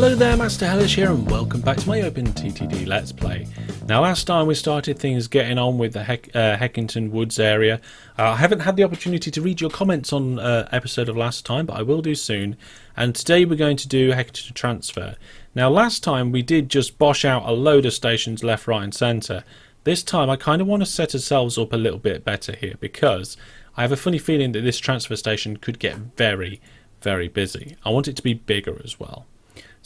Hello there, Master Hellish here, and welcome back to my OpenTTD Let's Play. Now, last time we started things getting on with the Heckington Woods area. I haven't had the opportunity to read your comments on episode of last time, but I will do soon. And today we're going to do Heckington Transfer. Now, last time we did just bosh out a load of stations left, right and centre. This time I kind of want to set ourselves up a little bit better here, because I have a funny feeling that this transfer station could get very, very busy. I want it to be bigger as well.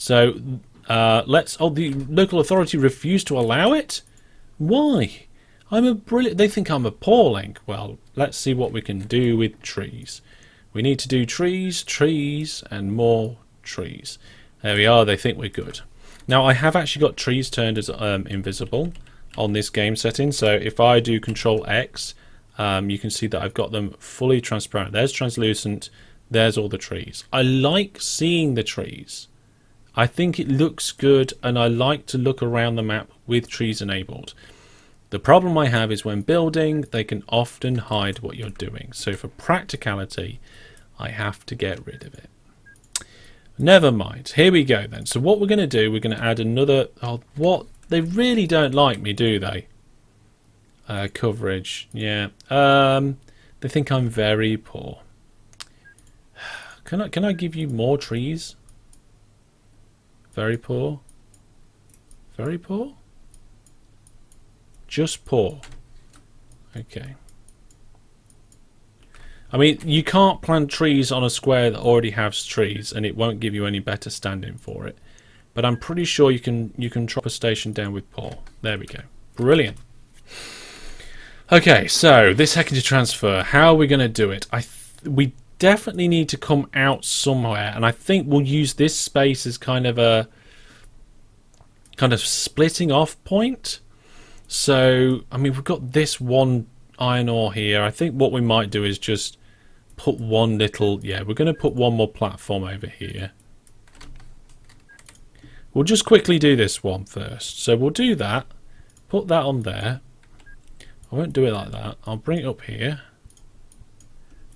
So the local authority refused to allow it? Why? They think I'm appalling. Well, let's see what we can do with trees. We need to do trees, trees, and more trees. There we are, they think we're good. Now, I have actually got trees turned as invisible on this game setting. So if I do Control X, you can see that I've got them fully transparent. There's translucent, there's all the trees. I like seeing the trees. I think it looks good, and I like to look around the map with trees enabled. The problem I have is when building, they can often hide what you're doing. So for practicality, I have to get rid of it. Never mind. Here we go then. So what we're going to do, we're going to add another... Oh, what? They really don't like me, do they? Coverage. Yeah. They think I'm very poor. Can I give you more trees? Very poor. Very poor? Just poor. Okay. I mean, you can't plant trees on a square that already has trees, and it won't give you any better standing for it. But I'm pretty sure you can drop a station down with poor. There we go. Brilliant. Okay, so this Heckington transfer, how are we going to do it? We definitely need to come out somewhere, and I think we'll use this space as kind of a splitting off point. So I mean, we've got this one iron ore here. I think what we might do is just put one little, we're going to put one more platform over here. We'll just quickly do this one first. So we'll do that, put that on there. I won't do it like that. I'll bring it up here.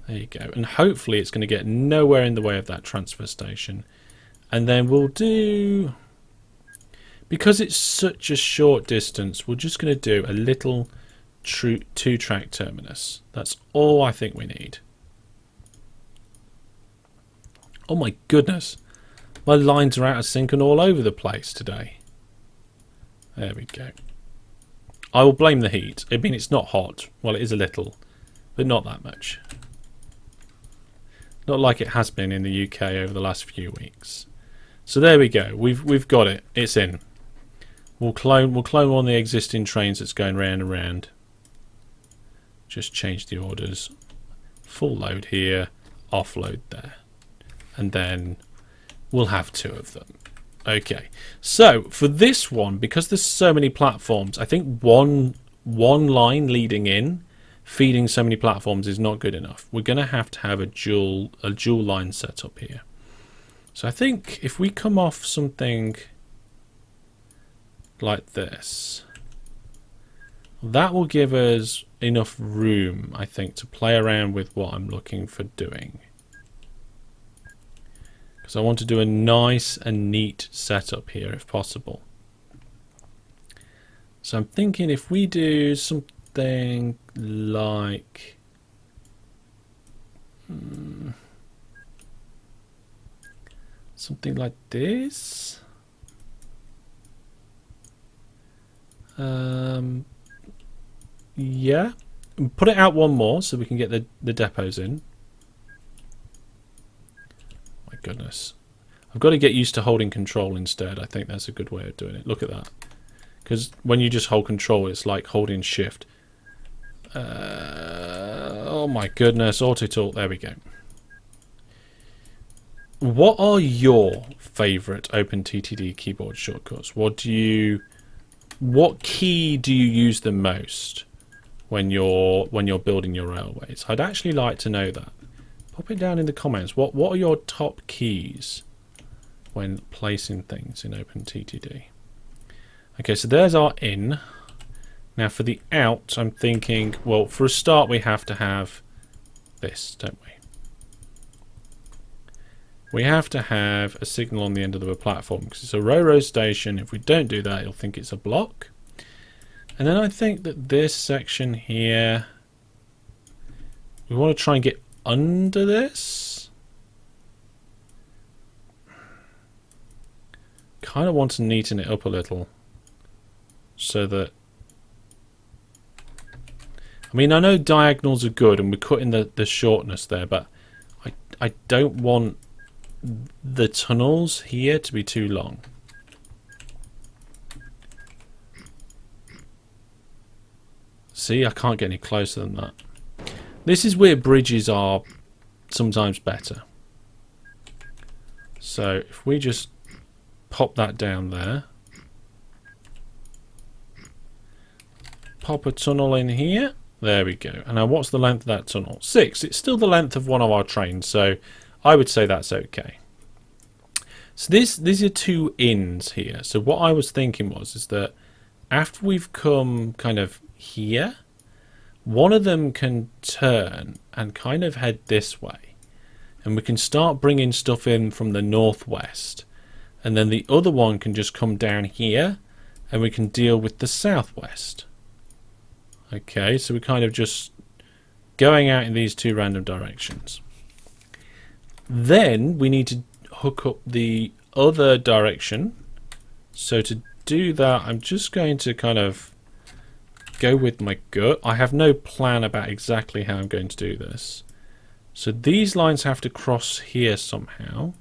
There you go. And hopefully it's going to get nowhere in the way of that transfer station. And then we'll do... Because it's such a short distance, we're just going to do a little two-track terminus. That's all I think we need. Oh my goodness. My lines are out of sync and all over the place today. There we go. I will blame the heat. I mean, it's not hot. Well, it is a little, but not that much. Not like it has been in the UK over the last few weeks. So there we go. We've got it. It's in. We'll clone one of the existing trains that's going round and round. Just change the orders. Full load here, offload there. And then we'll have two of them. Okay. So for this one, because there's so many platforms, I think one line leading in feeding so many platforms is not good enough. We're going to have a dual line set up here. So I think if we come off something like this, that will give us enough room, I think, to play around with what I'm looking for doing. Because I want to do a nice and neat setup here if possible. So I'm thinking if we do something like something like this. Yeah, put it out one more so we can get the depots in. My goodness, I've got to get used to holding control instead. I think that's a good way of doing it. Look at that, because when you just hold control, it's like holding shift. Oh my goodness, auto tool. There we go. What are your favourite OpenTTD keyboard shortcuts? What key do you use the most when you're building your railways? I'd actually like to know that. Pop it down in the comments. What are your top keys when placing things in OpenTTD? Okay, so there's our in. Now for the out, I'm thinking, well, for a start we have to have this, don't we? we have to have a signal on the end of the platform because it's a row station. If we don't do that, you'll think it's a block. And then I think that this section here, we want to try and get under this. Kind of want to neaten it up a little so that, I mean, I know diagonals are good and we're cutting the shortness there, but I don't want the tunnels here to be too long. See, I can't get any closer than that. This is where bridges are sometimes better. So if we just pop that down there, pop a tunnel in here, there we go. And now what's the length of that tunnel? 6. It's still the length of one of our trains, so I would say that's okay. So these are 2 ins here. So what I was thinking is that after we've come kind of here, one of them can turn and kind of head this way, and we can start bringing stuff in from the northwest, and then the other one can just come down here and we can deal with the southwest. Okay, so we're kind of just going out in these 2 random directions. Then we need to hook up the other direction. So to do that, I'm just going to kind of go with my gut. I have no plan about exactly how I'm going to do this. So these lines have to cross here somehow.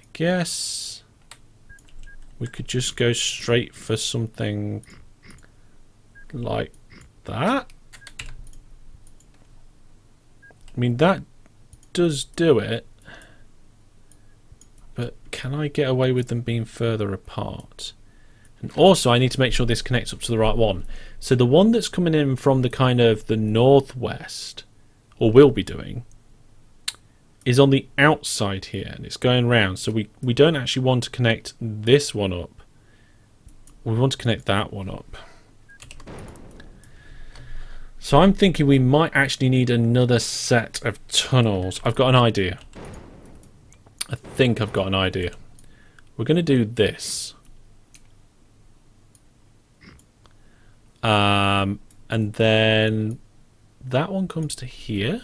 I guess we could just go straight for something like that. I mean, that does do it, but can I get away with them being further apart? And also I need to make sure this connects up to the right one. So the one that's coming in from the kind of the northwest, or will be doing, is on the outside here, and it's going round. So we don't actually want to connect this one up. We want to connect that one up. So I'm thinking we might actually need another set of tunnels. I've got an idea. I think I've got an idea. We're going to do this. And then that one comes to here.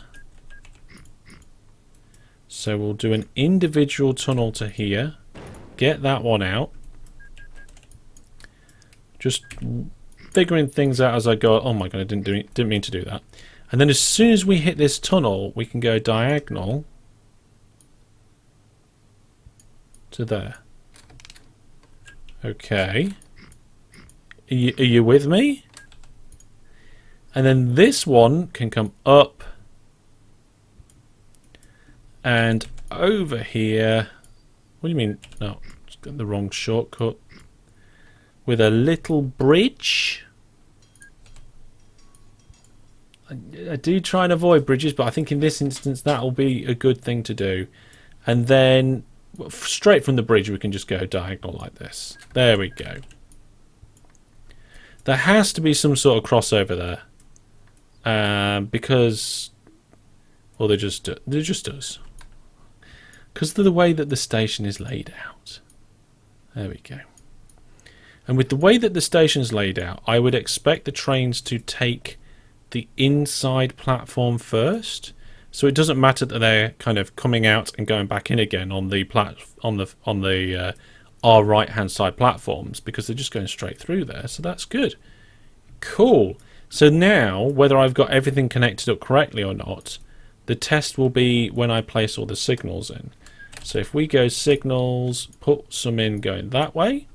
So we'll do an individual tunnel to here. Get that one out. Just figuring things out as I go. Oh my god, I didn't mean to do that. And then as soon as we hit this tunnel, we can go diagonal to there. Okay. Are you with me? And then this one can come up and over here. What do you mean? No, just got the wrong shortcut. With a little bridge. I do try and avoid bridges, but I think in this instance that will be a good thing to do. And then straight from the bridge we can just go diagonal like this. There we go. There has to be some sort of crossover there, because, well, there just does. Because of the way that the station is laid out. There we go. And with the way that the station is laid out, I would expect the trains to take the inside platform first. So it doesn't matter that they're kind of coming out and going back in again on the our right hand side platforms, because they're just going straight through there. So that's good. Cool. So now, whether I've got everything connected up correctly or not, the test will be when I place all the signals in. So if we go signals, put some in going that way,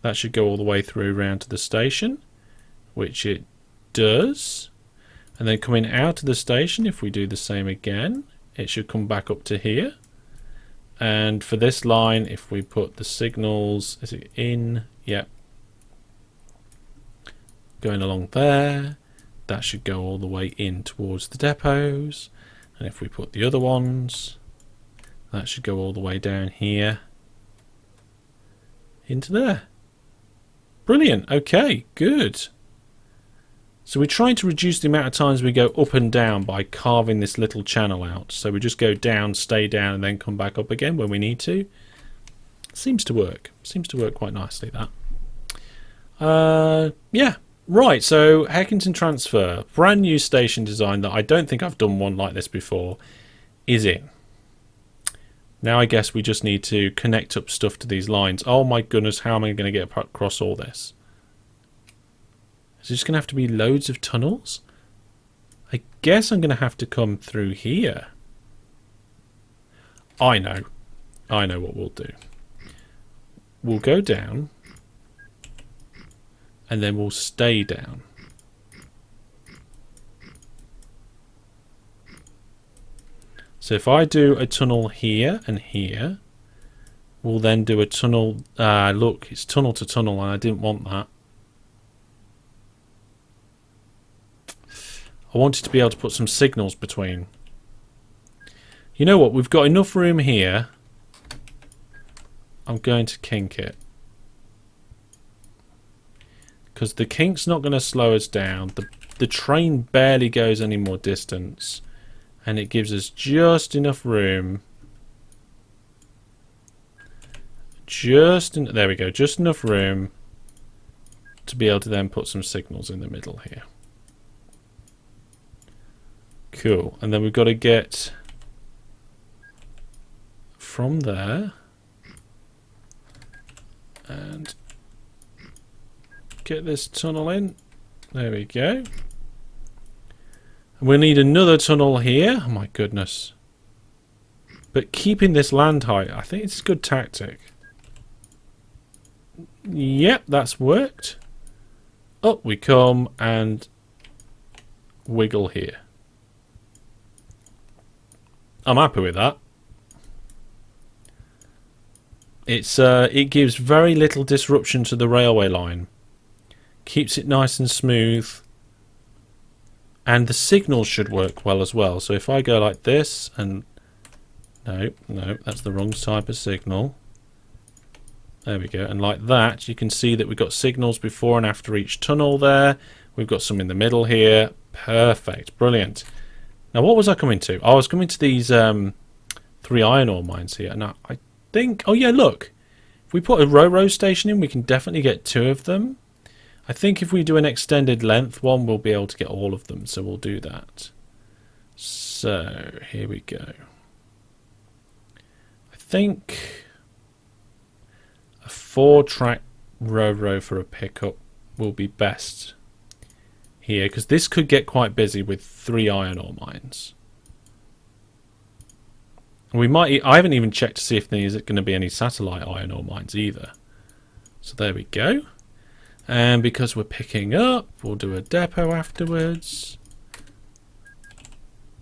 that should go all the way through round to the station, which it does. And then coming out of the station, if we do the same again, it should come back up to here. And for this line, if we put the signals, is it in? Yep. Going along there, that should go all the way in towards the depots. And if we put the other ones, that should go all the way down here into there. Brilliant. Okay, good. So we're trying to reduce the amount of times we go up and down by carving this little channel out. So we just go down, stay down, and then come back up again when we need to. Seems to work. Seems to work quite nicely, that. Yeah. Right, so Heckington Transfer, brand new station design that I don't think I've done one like this before, is in. Now I guess we just need to connect up stuff to these lines. Oh my goodness, how am I going to get across all this? Is it just going to have to be loads of tunnels? I guess I'm going to have to come through here. I know what we'll do. We'll go down. And then we'll stay down. So if I do a tunnel here and here, we'll then do a tunnel. Look, it's tunnel to tunnel, and I didn't want that. I wanted to be able to put some signals between. You know what? We've got enough room here. I'm going to kink it. Because the kink's not going to slow us down. The train barely goes any more distance. And it gives us just enough room. There we go. Just enough room to be able to then put some signals in the middle here. Cool. And then we've got to get from there. And get this tunnel in. There we go. We'll need another tunnel here. Oh my goodness. But keeping this land height, I think it's a good tactic. Yep, that's worked. Up we come and wiggle here. I'm happy with that. It gives very little disruption to the railway line. Keeps it nice and smooth, and the signals should work well as well. So if I go like this, and no, that's the wrong type of signal. There we go, and like that, you can see that we've got signals before and after each tunnel there. We've got some in the middle here. Perfect, brilliant. Now what was I coming to? I was coming to these 3 iron ore mines here. Now I think, oh yeah, look, if we put a Ro-Ro station in, we can definitely get 2 of them. I think if we do an extended length one, we'll be able to get all of them, so we'll do that. So, here we go. I think a 4-track Ro-Ro for a pickup will be best here, because this could get quite busy with 3 iron ore mines. We might. I haven't even checked to see if there's going to be any satellite iron ore mines either. So there we go. And because we're picking up, we'll do a depot afterwards.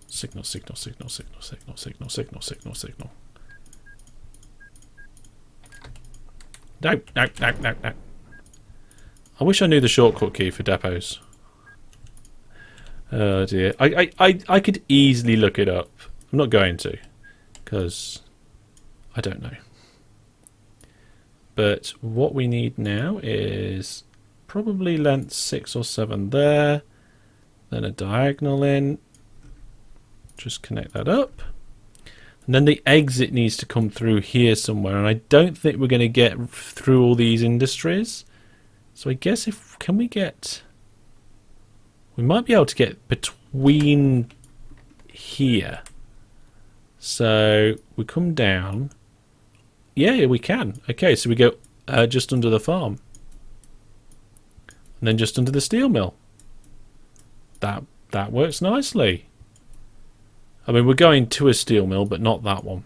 Signal, signal, signal, signal, signal, signal, signal, signal, signal. No. I wish I knew the shortcut key for depots. Oh dear. I could easily look it up. I'm not going to, because I don't know. But what we need now is probably length 6 or 7 there, then a diagonal in, just connect that up, and then the exit needs to come through here somewhere, and I don't think we're going to get through all these industries, so I guess we might be able to get between here. So we come down, yeah, we can. Okay, so we go just under the farm. And then just under the steel mill. That works nicely. I mean, we're going to a steel mill, but not that one.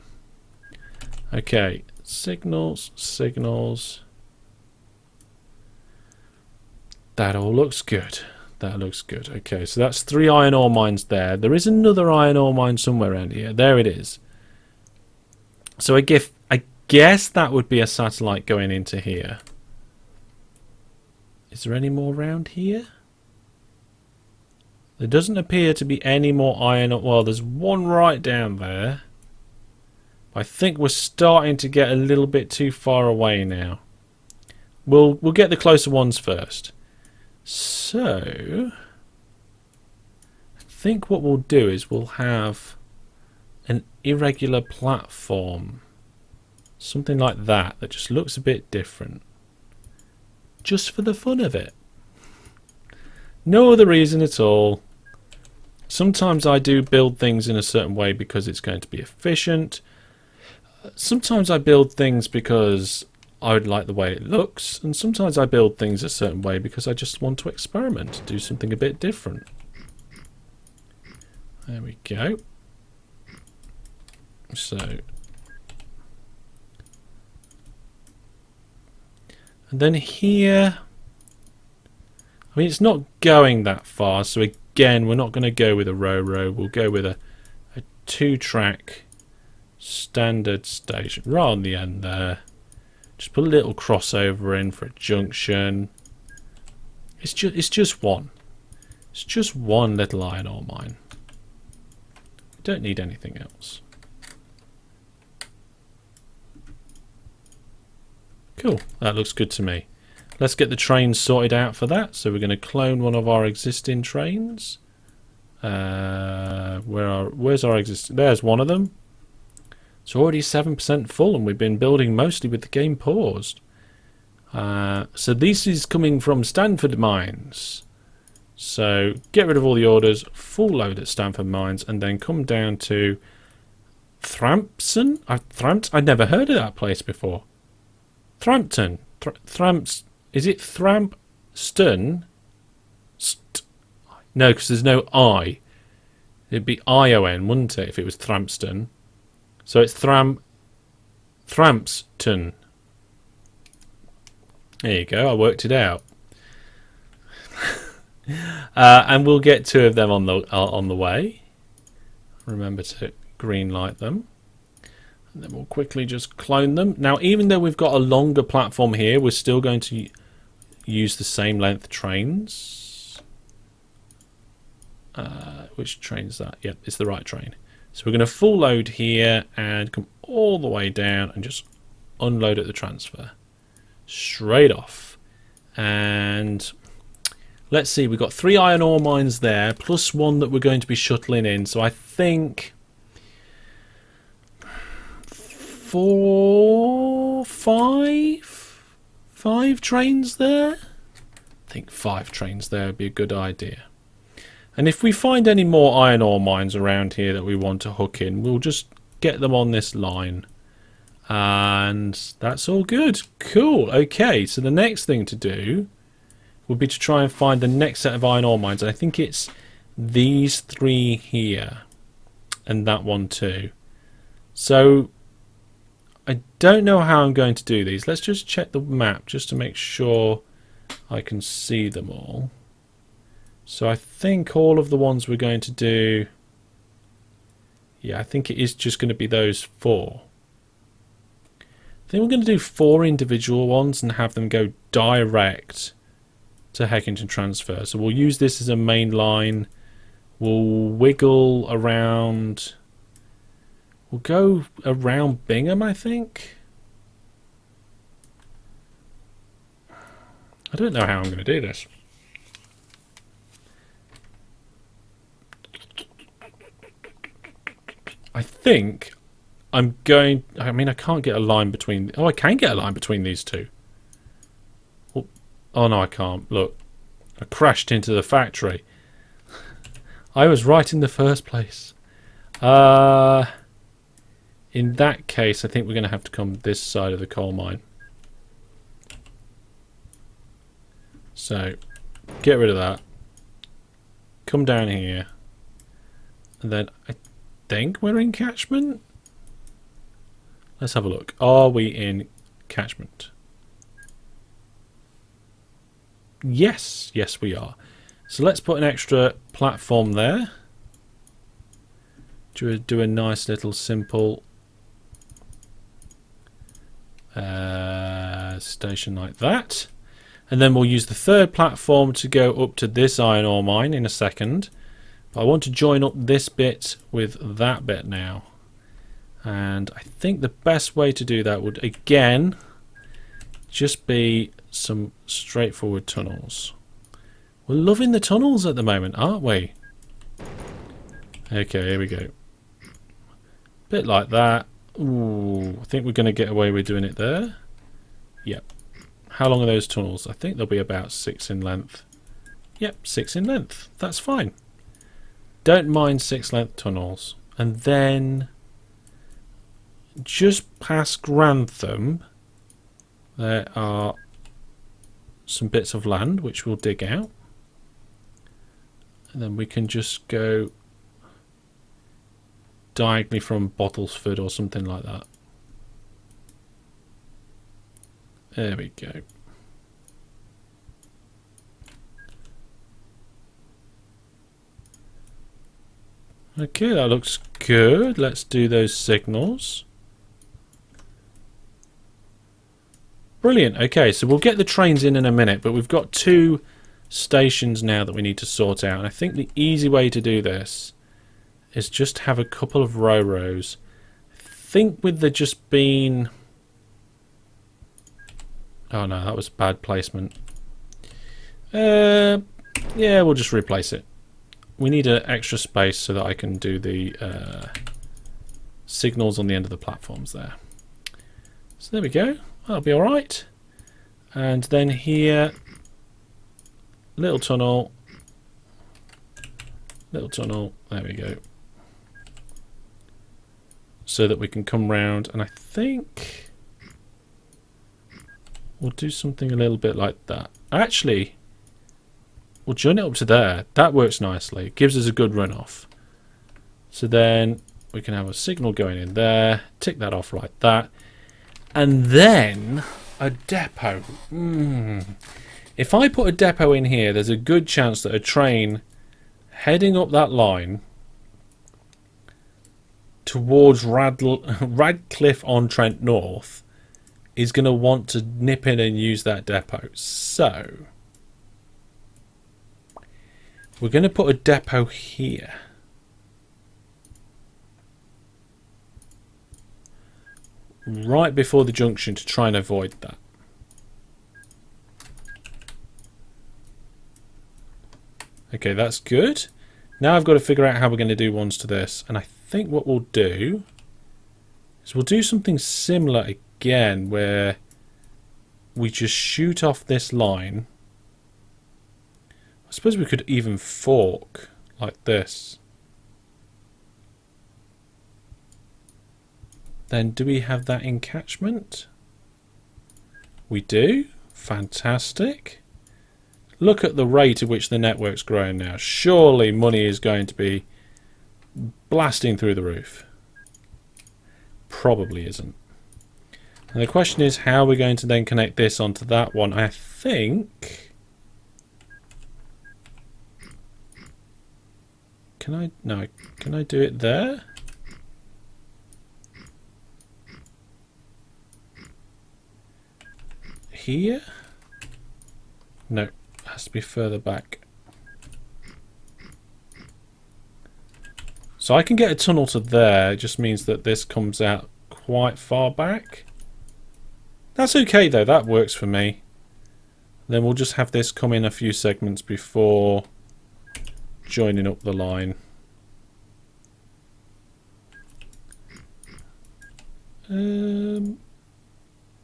Okay, signals, signals. That all looks good. That looks good. Okay, so that's 3 iron ore mines there. There is another iron ore mine somewhere around here. There it is. So I guess that would be a satellite going into here. Is there any more around here? There doesn't appear to be any more iron ore. Well, there's one right down there. I think we're starting to get a little bit too far away now. We'll get the closer ones first. So think what we'll do is we'll have an irregular platform. Something like that just looks a bit different. Just for the fun of it. No other reason at all. Sometimes I do build things in a certain way because it's going to be efficient. Sometimes I build things because I would like the way it looks. And sometimes I build things a certain way because I just want to experiment, do something a bit different. There we go. So, and then here, I mean, it's not going that far, so again, we're not going to go with a row. We'll go with a 2-track standard station right on the end there. Just put a little crossover in for a junction. It's just one. It's just one little iron ore mine. We don't need anything else. Cool, that looks good to me. Let's get the trains sorted out for that. So we're going to clone one of our existing trains. Where's our existing? There's one of them. It's already 7% full, and we've been building mostly with the game paused. So this is coming from Stanford Mines. So get rid of all the orders, full load at Stanford Mines, and then come down to Thrampson. I'd never heard of that place before. Thrampton. Is it Thrampston? No, because there's no I. It'd be ION, wouldn't it, if it was Thrampston? So it's Thrampston. There you go, I worked it out. And we'll get 2 of them on the way. Remember to green light them. And then we'll quickly just clone them. Now, even though we've got a longer platform here, we're still going to use the same length trains. Which train is that? Yep, it's the right train. So we're going to full load here and come all the way down and just unload at the transfer. Straight off. And let's see, we've got 3 iron ore mines there, plus 1 that we're going to be shuttling in. So I think 5 trains there? I think 5 trains there would be a good idea. And if we find any more iron ore mines around here that we want to hook in, we'll just get them on this line. And that's all good. Cool. Okay, so the next thing to do would be to try and find the next set of iron ore mines. And I think it's these 3 here. And that one too. So I don't know how I'm going to do these. Let's just check the map just to make sure I can see them all. So I think all of the ones we're going to do... Yeah, I think it is just going to be those 4. I think we're going to do 4 individual ones and have them go direct to Heckington Transfer. So we'll use this as a main line. We'll wiggle around... We'll go around Bingham, I think. I don't know how I'm going to do this. I think I'm going... I mean, I can't get a line between... Oh, I can get a line between these 2. Oh, no, I can't. Look, I crashed into the factory. I was right in the first place. In that case, I think we're going to have to come this side of the coal mine. So, get rid of that. Come down here. And then I think we're in catchment. Let's have a look. Are we in catchment? Yes. Yes, we are. So let's put an extra platform there. Do a nice little simple station like that. And then we'll use the 3rd platform to go up to this iron ore mine in a second. But I want to join up this bit with that bit now. And I think the best way to do that would, again, just be some straightforward tunnels. We're loving the tunnels at the moment, aren't we? Okay, here we go. Bit like that. Ooh, I think we're going to get away with doing it there. Yep. How long are those tunnels? I think they'll be about 6 in length. Yep, 6 in length. That's fine. Don't mind 6 length tunnels. And then just past Grantham there are some bits of land which we'll dig out. And then we can just go diagonally from Bottlesford or something like that. There we go. Okay, that looks good. Let's do those signals. Brilliant. Okay, so we'll get the trains in a minute, but we've got 2 stations now that we need to sort out. And I think the easy way to do this is just have a couple of rows. I think with there just being... Oh no, that was bad placement. Yeah, we'll just replace it. We need an extra space so that I can do the signals on the end of the platforms there. So there we go. That'll be alright. And then here, little tunnel, there we go. So that we can come round, and I think we'll do something a little bit like that. Actually, we'll join it up to there. That works nicely. It gives us a good runoff. So then we can have a signal going in there. Tick that off like that. And then a depot. If I put a depot in here, there's a good chance that a train heading up that line towards Radcliffe-on-Trent North is going to want to nip in and use that depot. So we're going to put a depot here. Right before the junction to try and avoid that. Okay, that's good. Now I've got to figure out how we're going to do ones to this. And I think what we'll do is we'll do something similar again where we just shoot off this line. I suppose we could even fork like this. Then do we have that in catchment? We do. Fantastic. Look at the rate at which the network's growing now. Surely money is going to be blasting through the roof. Probably isn't. And the question is how we're going to then connect this onto that one. I think... Can I do it there? Here? No, it has to be further back. So I can get a tunnel to there. It just means that this comes out quite far back. That's okay though, that works for me. Then we'll just have this come in a few segments before joining up the line.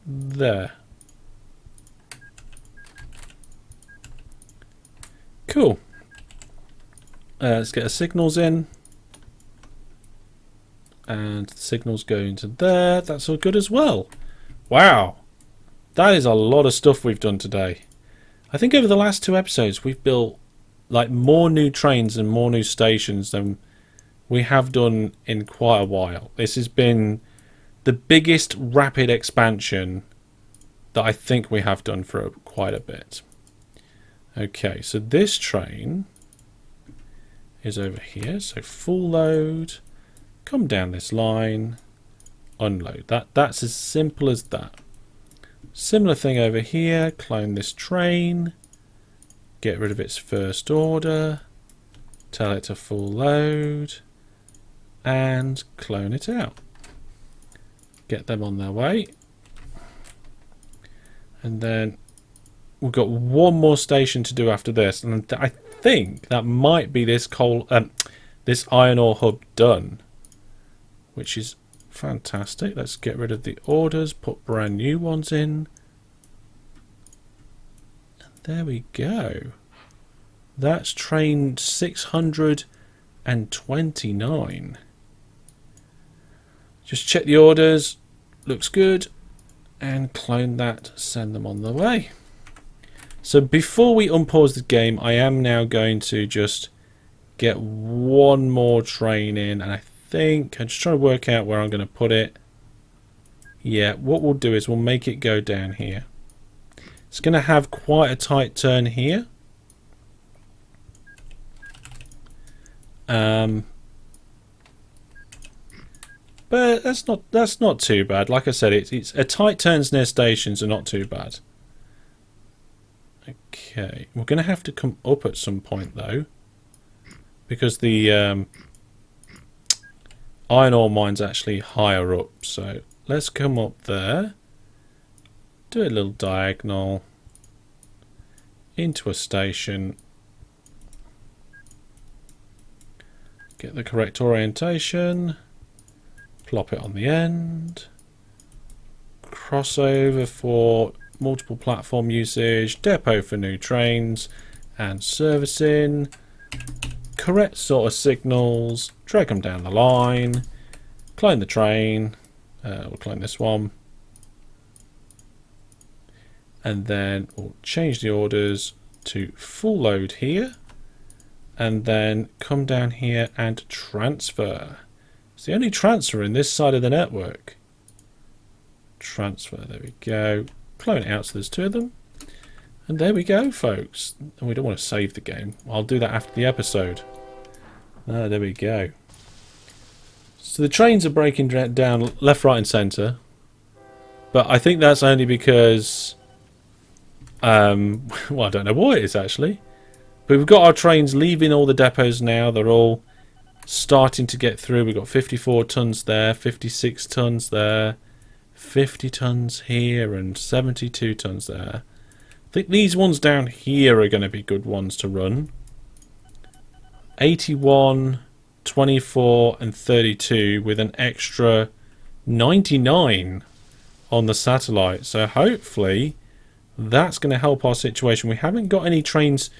There. Cool. Let's get the signals in. And the signals go into there. That's all good as well. Wow. That is a lot of stuff we've done today. I think over the last 2 episodes we've built like more new trains and more new stations than we have done in quite a while. This has been the biggest rapid expansion that I think we have done for quite a bit. Okay, so this train is over here. So full load, come down this line, unload. That's as simple as that. Similar thing over here, clone this train, get rid of its first order, tell it to full load, and clone it out. Get them on their way. And then we've got one more station to do after this, and I think that might be this this iron ore hub done, which is fantastic. Let's get rid of the orders, put brand new ones in. And there we go. That's train 629. Just check the orders. Looks good. And clone that, send them on the way. So before we unpause the game, I am now going to just get one more train in, and I think I'm just trying to work out where I'm going to put it. Yeah, what we'll do is we'll make it go down here. It's going to have quite a tight turn here. But that's not too bad. Like I said, it's a tight turns near stations are not too bad. Okay, we're going to have to come up at some point though, because the iron ore mine's actually higher up. So let's come up there, do a little diagonal into a station, get the correct orientation, plop it on the end, crossover for multiple platform usage, depot for new trains and servicing, correct sort of signals, drag them down the line, clone the train, we'll clone this one, and then we'll change the orders to full load here, and then come down here and transfer. It's the only transfer in this side of the network. Transfer, there we go. Clone it out so there's two of them. And there we go, folks. And we don't want to save the game. I'll do that after the episode. Ah, there we go. So the trains are breaking down left, right and centre. But I think that's only because... well, I don't know why it is actually. But we've got our trains leaving all the depots now. They're all starting to get through. We've got 54 tonnes there, 56 tonnes there, 50 tonnes here and 72 tonnes there. I think these ones down here are going to be good ones to run. 81, 24 and 32 with an extra 99 on the satellite. So hopefully that's going to help our situation. We haven't got any trains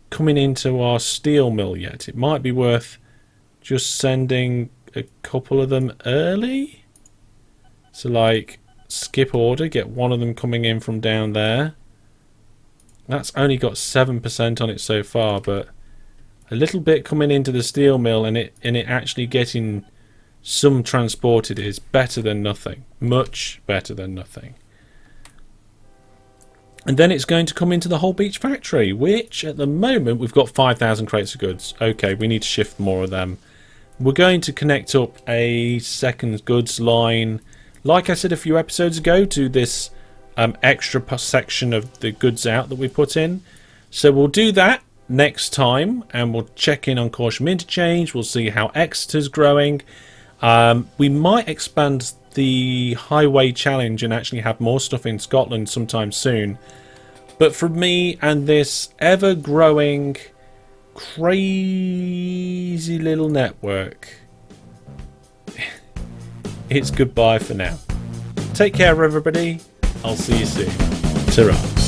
coming into our steel mill yet. It might be worth just sending a couple of them early. So like skip order, get one of them coming in from down there. That's only got 7% on it so far, but a little bit coming into the steel mill and it actually getting some transported is better than nothing. Much better than nothing. And then it's going to come into the whole beach factory, which at the moment we've got 5,000 crates of goods. Okay, we need to shift more of them. We're going to connect up a second goods line, like I said a few episodes ago, to this extra section of the goods out that we put in. So we'll do that next time, and we'll check in on Corsham Interchange. We'll see how Exeter's growing. We might expand the highway challenge and actually have more stuff in Scotland sometime soon. But for me and this ever-growing, crazy little network, it's goodbye for now. Take care, everybody. I'll see you soon. Ta-ra.